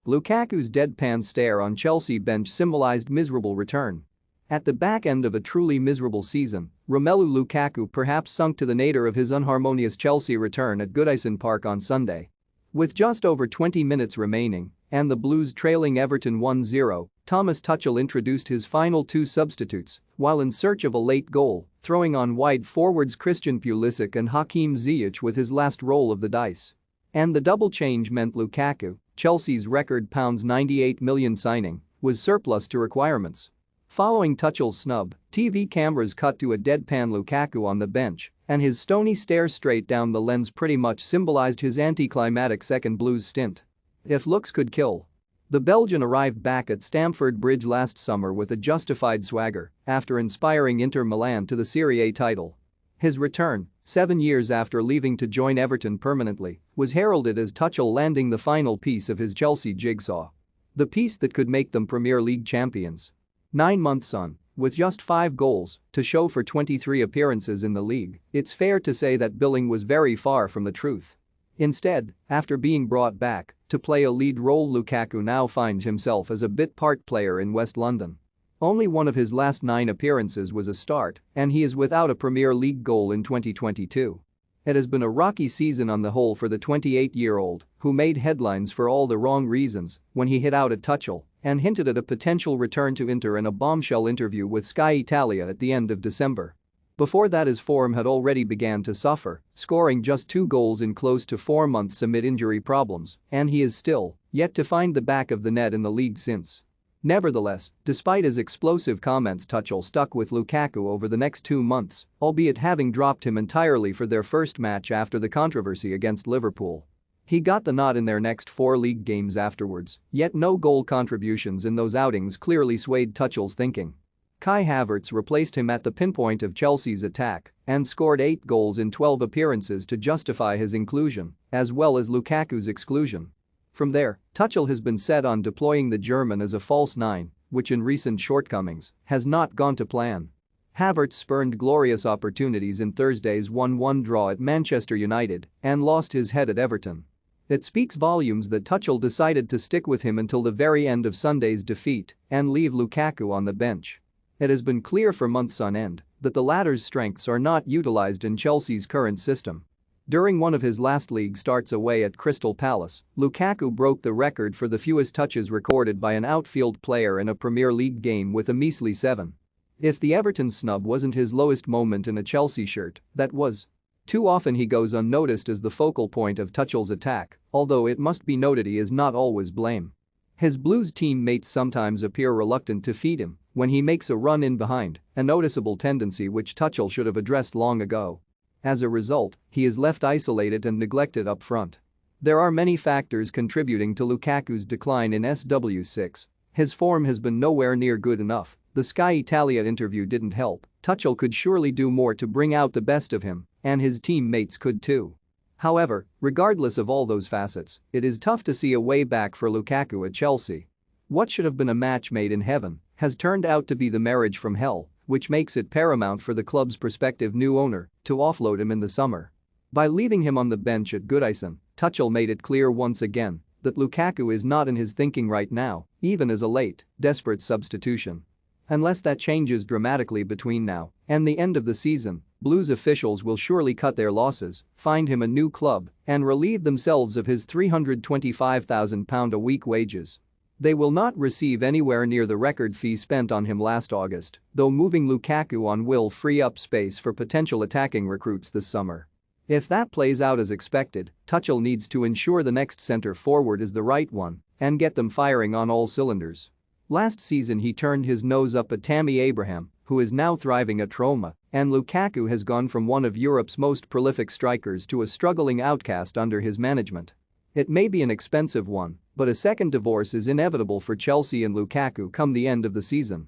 Lukaku's deadpan stare on Chelsea bench symbolised miserable return. At the back end of a truly miserable season, Romelu Lukaku perhaps sunk to the nadir of his unharmonious Chelsea return at Goodison Park on Sunday. With just over 20 minutes remaining and the Blues trailing Everton 1-0, Thomas Tuchel introduced his final two substitutes while in search of a late goal, throwing on wide forwards Christian Pulisic and Hakim Ziyech with his last roll of the dice. And the double change meant Lukaku, Chelsea's record £98 million signing, was surplus to requirements. Following Tuchel's snub, TV cameras cut to a deadpan Lukaku on the bench, and his stony stare straight down the lens pretty much symbolised his anticlimactic second Blues stint. If looks could kill. The Belgian arrived back at Stamford Bridge last summer with a justified swagger after inspiring Inter Milan to the Serie A title. His return, 7 years after leaving to join Everton permanently, was heralded as Tuchel landing the final piece of his Chelsea jigsaw. The piece that could make them Premier League champions. 9 months on, with just 5 goals to show for 23 appearances in the league, it's fair to say that billing was very far from the truth. Instead, after being brought back to play a lead role, Lukaku now finds himself as a bit part player in West London. Only one of his last 9 appearances was a start, and he is without a Premier League goal in 2022. It has been a rocky season on the whole for the 28-year-old, who made headlines for all the wrong reasons when he hit out at Tuchel and hinted at a potential return to Inter in a bombshell interview with Sky Italia at the end of December. Before that, his form had already begun to suffer, scoring just 2 goals in close to 4 months amid injury problems, and he is still yet to find the back of the net in the league since. Nevertheless, despite his explosive comments, Tuchel stuck with Lukaku over the next 2 months, albeit having dropped him entirely for their first match after the controversy against Liverpool. He got the nod in their next 4 league games afterwards, yet no goal contributions in those outings clearly swayed Tuchel's thinking. Kai Havertz replaced him at the pinpoint of Chelsea's attack and scored 8 goals in 12 appearances to justify his inclusion, as well as Lukaku's exclusion. From there, Tuchel has been set on deploying the German as a false 9, which in recent shortcomings has not gone to plan. Havertz spurned glorious opportunities in Thursday's 1-1 draw at Manchester United and lost his head at Everton. It speaks volumes that Tuchel decided to stick with him until the very end of Sunday's defeat and leave Lukaku on the bench. It has been clear for months on end that the latter's strengths are not utilised in Chelsea's current system. During one of his last league starts away at Crystal Palace, Lukaku broke the record for the fewest touches recorded by an outfield player in a Premier League game with a measly 7. If the Everton snub wasn't his lowest moment in a Chelsea shirt, that was. Too often he goes unnoticed as the focal point of Tuchel's attack, although it must be noted he is not always blame. His Blues teammates sometimes appear reluctant to feed him when he makes a run in behind, a noticeable tendency which Tuchel should have addressed long ago. As a result, he is left isolated and neglected up front. There are many factors contributing to Lukaku's decline in SW6. His form has been nowhere near good enough. The Sky Italia interview didn't help. Tuchel could surely do more to bring out the best of him, and his teammates could too. However, regardless of all those facets, it is tough to see a way back for Lukaku at Chelsea. What should have been a match made in heaven has turned out to be the marriage from hell, which makes it paramount for the club's prospective new owner to offload him in the summer. By leaving him on the bench at Goodison, Tuchel made it clear once again that Lukaku is not in his thinking right now, even as a late, desperate substitution. Unless that changes dramatically between now and the end of the season, Blues officials will surely cut their losses, find him a new club, and relieve themselves of his £325,000 a week wages. They will not receive anywhere near the record fee spent on him last August, though moving Lukaku on will free up space for potential attacking recruits this summer. If that plays out as expected, Tuchel needs to ensure the next centre forward is the right one and get them firing on all cylinders. Last season he turned his nose up at Tammy Abraham, who is now thriving at Roma, and Lukaku has gone from one of Europe's most prolific strikers to a struggling outcast under his management. It may be an expensive one, but a second divorce is inevitable for Chelsea and Lukaku come the end of the season.